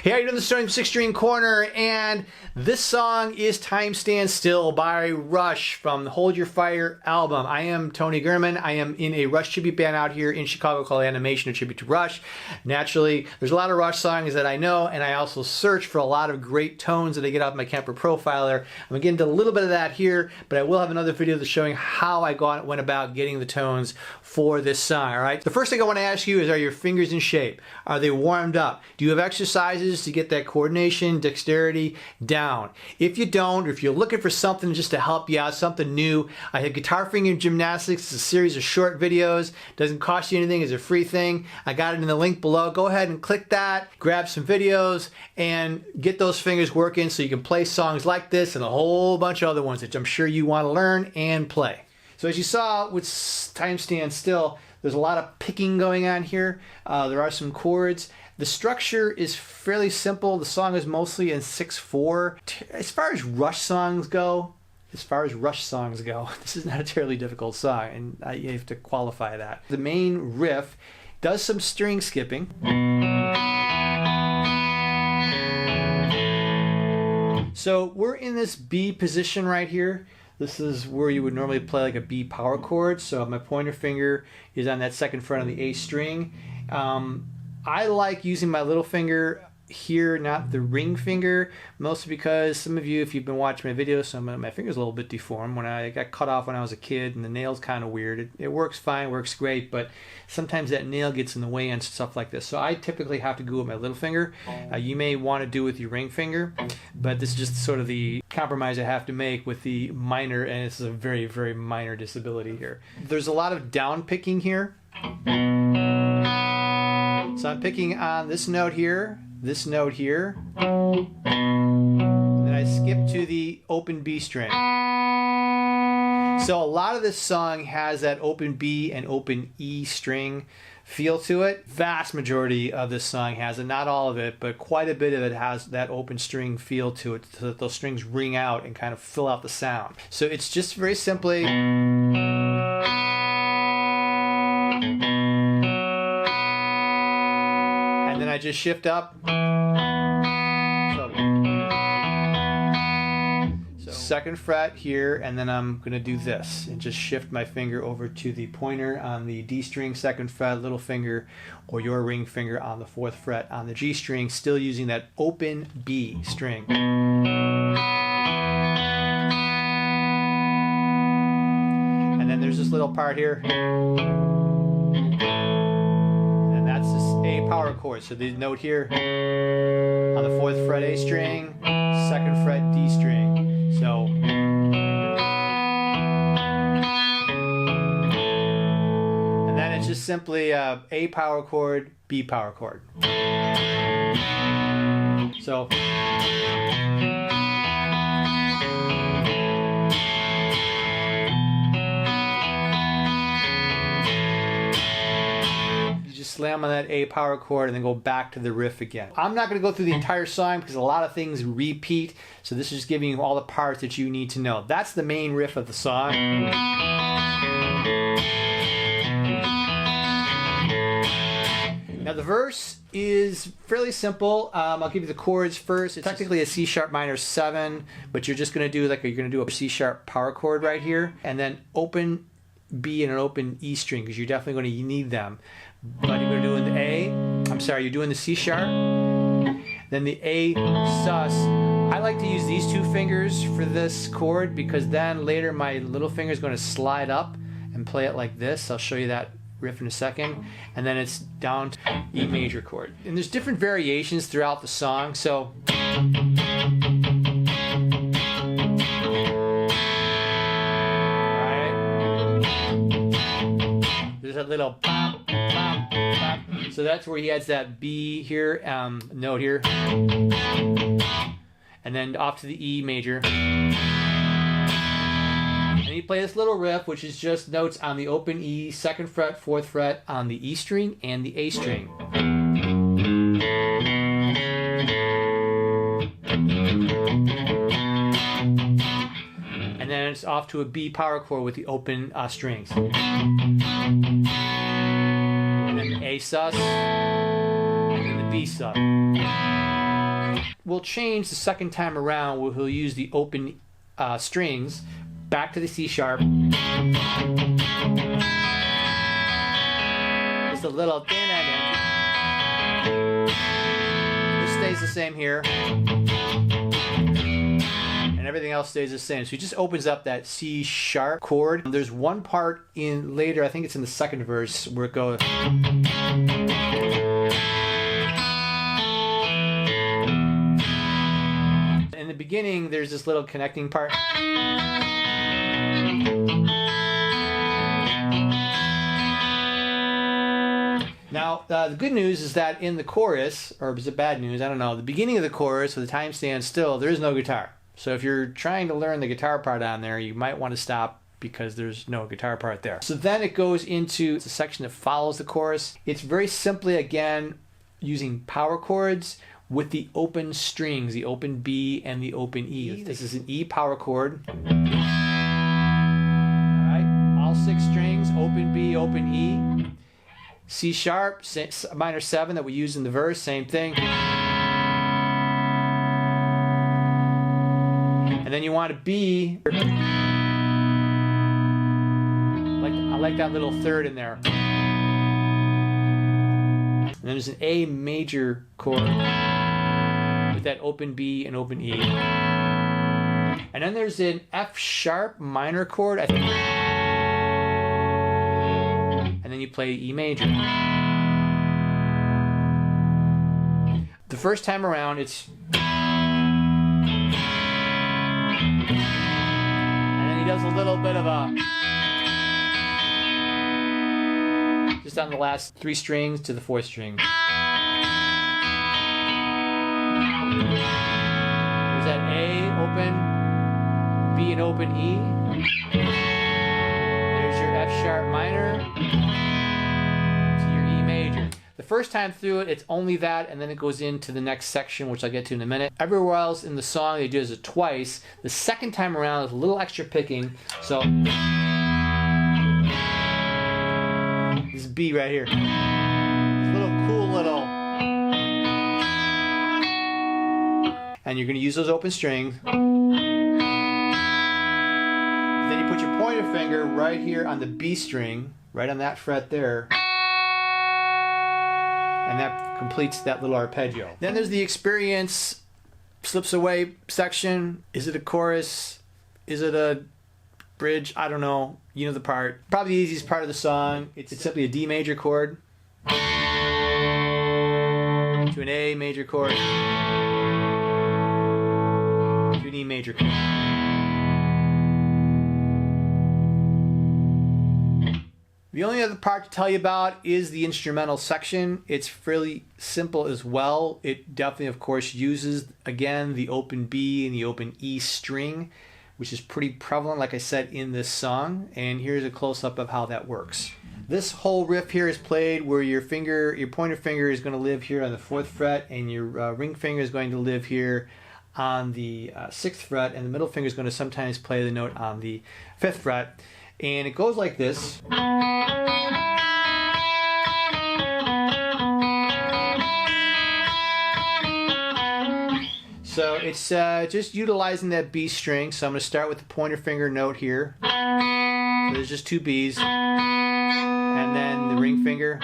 Hey, how you doing? This is Tony from 6 String Corner, and this song is Time Stand Still by Rush from the Hold Your Fire album. I am Tony Gurman. I am in a Rush tribute band out here in Chicago called Animation, a tribute to Rush. Naturally, there's a lot of Rush songs that I know, and I also search for a lot of great tones that I get off my Kemper Profiler. I'm going to get into a little bit of that here, but I will have another video that's showing how I went about getting the tones for this song, all right? The first thing I want to ask you is, are your fingers in shape? Are they warmed up? Do you have exercises to get that coordination, dexterity down? If you don't, or if you're looking for something just to help you out, something new, I have Guitar Finger Gymnastics. It's a series of short videos. Doesn't cost you anything. It's a free thing. I got it in the link below. Go ahead and click that, grab some videos, and get those fingers working so you can play songs like this and a whole bunch of other ones that I'm sure you want to learn and play. So as you saw with Time Stand Still, there's a lot of picking going on here. There are some chords. The structure is fairly simple. The song is mostly in 6/4. As far as Rush songs go, this is not a terribly difficult song, and you have to qualify that. The main riff does some string skipping. So we're in this B position right here. This is where you would normally play like a B power chord. So my pointer finger is on that second fret on the A string. I like using my little finger here, not the ring finger, mostly because some of you, if you've been watching my videos, some of my finger's a little bit deformed. When I got cut off when I was a kid and the nail's kind of weird, it works fine, works great, but sometimes that nail gets in the way and stuff like this. So I typically have to go with my little finger. You may want to do with your ring finger, but this is just sort of the compromise I have to make with the minor, and it's a very, very minor disability here. There's a lot of down picking here. So I'm picking on this note here, and then I skip to the open B string. So a lot of this song has that open B and open E string feel to it. Vast majority of this song has it, not all of it, but quite a bit of it has that open string feel to it, so that those strings ring out and kind of fill out the sound. So it's just very simply and then I just shift up. So second fret here, and then I'm going to do this and just shift my finger over to the pointer on the D string, second fret, little finger, or your ring finger on the 4th fret on the G string, still using that open B string. And then there's this little part here. That's this A power chord. So the note here on the 4th fret A string, 2nd fret D string. So and then it's just simply A power chord, B power chord. So slam on that A power chord and then go back to the riff again. I'm not going to go through the entire song because a lot of things repeat, so this is just giving you all the parts that you need to know. That's the main riff of the song. Now the verse is fairly simple. I'll give you the chords first. It's technically a C sharp minor 7, but you're just going to do you're going to do a C sharp power chord right here, and then open B and an open E string, because you're definitely going to need them. But you're going to do the A. I'm sorry, you're doing the C sharp, then the A sus. I like to use these two fingers for this chord because then later my little finger is going to slide up and play it like this. I'll show you that riff in a second. And then it's down to E major chord. And there's different variations throughout the song. So there's that little pop, pop, pop. So that's where he adds that B here, note here, and then off to the E major. And you play this little riff, which is just notes on the open E, 2nd fret, 4th fret on the E string and the A string. And then it's off to a B power chord with the open strings. And then the A sus, and then the B sus. will change the second time around where he'll use the open strings back to the C sharp. Just a little. This stays the same here. And everything else stays the same. So he just opens up that C sharp chord. There's one part in later, I think it's in the second verse, where it goes. In the beginning, there's this little connecting part. Now, the good news is that in the chorus, or is it bad news? I don't know. The beginning of the chorus, with the time stands still, there is no guitar. So if you're trying to learn the guitar part on there, you might want to stop because there's no guitar part there. So then it goes into the section that follows the chorus. It's very simply, again, using power chords with the open strings, the open B and the open E. This is an E power chord. All right, all 6 strings, open B, open E. C sharp, minor 7 that we use in the verse, same thing. And then you want a B. I like that little third in there. And then there's an A major chord with that open B and open E. And then there's an F sharp minor chord, I think. And then you play E major. The first time around, it's. And then he does a little bit of a. Just on the last 3 strings to the 4th string. There's that A open, B and open E. There's your F sharp minor to your E major. The first time through it, it's only that, and then it goes into the next section, which I'll get to in a minute. Everywhere else in the song, they do it twice. The second time around, there's a little extra picking. So this is B right here. This little cool little. And you're going to use those open strings. Then you put your pointer finger right here on the B string, right on that fret there. And that completes that little arpeggio. Then there's the experience, slips away section. Is it a chorus? Is it a bridge? I don't know. You know the part. Probably the easiest part of the song. It's simply a D major chord to an A major chord to an E major chord. The only other part to tell you about is the instrumental section. It's fairly simple as well. It definitely, of course, uses, again, the open B and the open E string, which is pretty prevalent, like I said, in this song. And here's a close-up of how that works. This whole riff here is played where your pointer finger is going to live here on the 4th fret, and your ring finger is going to live here on the 6th fret, and the middle finger is going to sometimes play the note on the 5th fret. And it goes like this. So it's just utilizing that B string. So I'm going to start with the pointer finger note here. So there's just 2 Bs. And then the ring finger.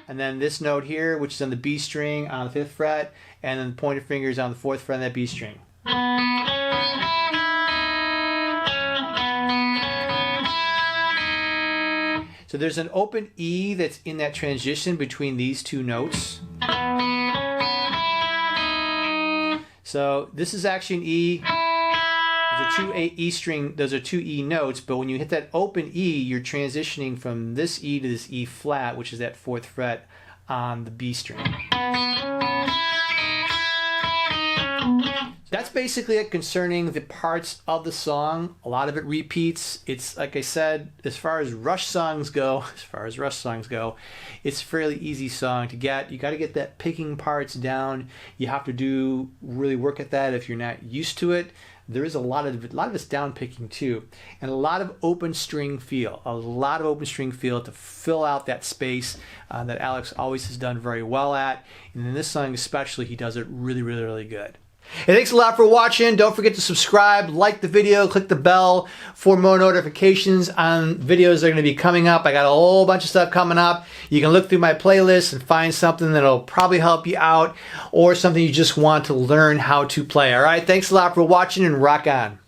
And then this note here, which is on the B string on the 5th fret, and then the pointer finger is on the 4th fret on that B string. So there's an open E that's in that transition between these 2 notes. So this is actually an E. Those are 2 E string, those are 2 E notes, but when you hit that open E, you're transitioning from this E to this E flat, which is that 4th fret on the B string. That's basically it concerning the parts of the song. A lot of it repeats. It's, like I said, as far as Rush songs go, it's a fairly easy song to get. You got to get that picking parts down. You have to really work at that if you're not used to it. there is a lot of it's down picking too, and a lot of open string feel, to fill out that space that Alex always has done very well at, and in this song especially, he does it really good. Hey, thanks a lot for watching. Don't forget to subscribe, like the video, click the bell for more notifications on videos that are going to be coming up. I got a whole bunch of stuff coming up. You can look through my playlist and find something that'll probably help you out, or something you just want to learn how to play. All right, thanks a lot for watching, and rock on.